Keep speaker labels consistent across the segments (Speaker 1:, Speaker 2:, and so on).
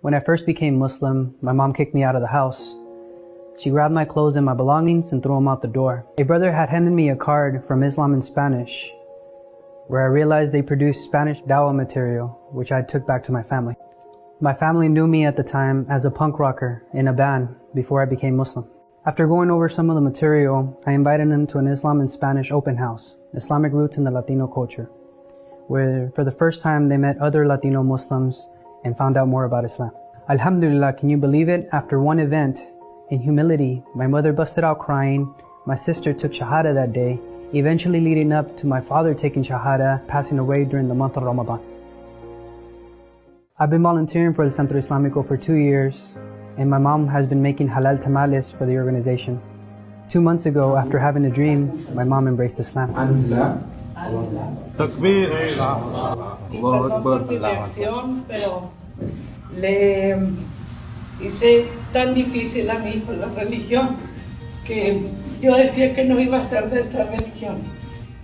Speaker 1: When I first became Muslim, my mom kicked me out of the house. She grabbed my clothes and my belongings and threw them out the door. A brother had handed me a card from Islam in Spanish, where I realized they produced Spanish dawah material, which I took back to my family. My family knew me at the time as a punk rocker in a band before I became Muslim. After going over some of the material, I invited them to an Islam in Spanish open house, Islamic Roots in the Latino Culture, where for the first time they met other Latino Muslims and found out more about Islam. Alhamdulillah, can you believe it? After one event, in humility, my mother busted out crying, my sister took Shahada that day, eventually leading up to my father taking Shahada, passing away during the month of Ramadan. I've been volunteering for El Centro Islamico for 2 years, and my mom has been making halal tamales for the organization. 2 months ago, after having a dream, my mom embraced Islam.
Speaker 2: Takbir.
Speaker 3: Perdón por mi reacción, pero le hice tan difícil a mi hijo la religión que yo decía que no iba a ser de esta religión.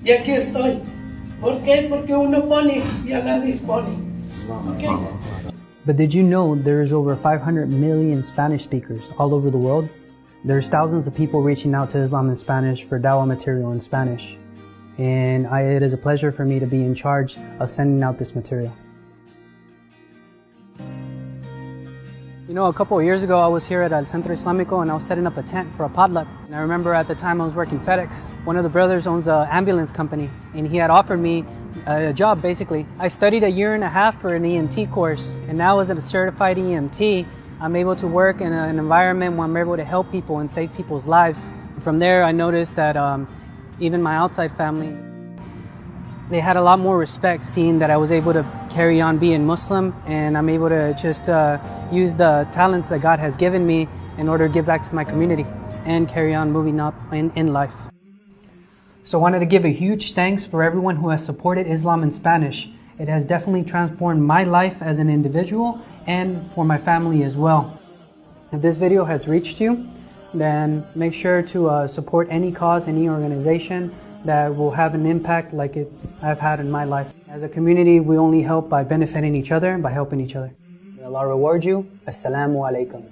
Speaker 3: Y aquí estoy. ¿Por qué? Porque uno pone y Allah dispone. Okay.
Speaker 1: But did you know there's over 500 million Spanish speakers all over the world? There's thousands of people reaching out to Islam in Spanish for dawah material in Spanish. And it is a pleasure for me to be in charge of sending out this material. You know, a couple of years ago I was here at El Centro Islamico and I was setting up a tent for a potluck. And I remember at the time I was working FedEx. One of the brothers owns an ambulance company and he had offered me a job basically. I studied 1.5 years for an EMT course, and now as a certified EMT, I'm able to work in an environment where I'm able to help people and save people's lives. From there I noticed that even my outside family, they had a lot more respect seeing that I was able to carry on being Muslim, and I'm able to just use the talents that God has given me in order to give back to my community and carry on moving up in life. So I wanted to give a huge thanks for everyone who has supported Islam in Spanish. It has definitely transformed my life as an individual and for my family as well. If this video has reached you, then make sure to support any cause, any organization that will have an impact like I've had in my life. As a community, we only help by benefiting each other and by helping each other. May Allah reward you. Assalamu alaikum.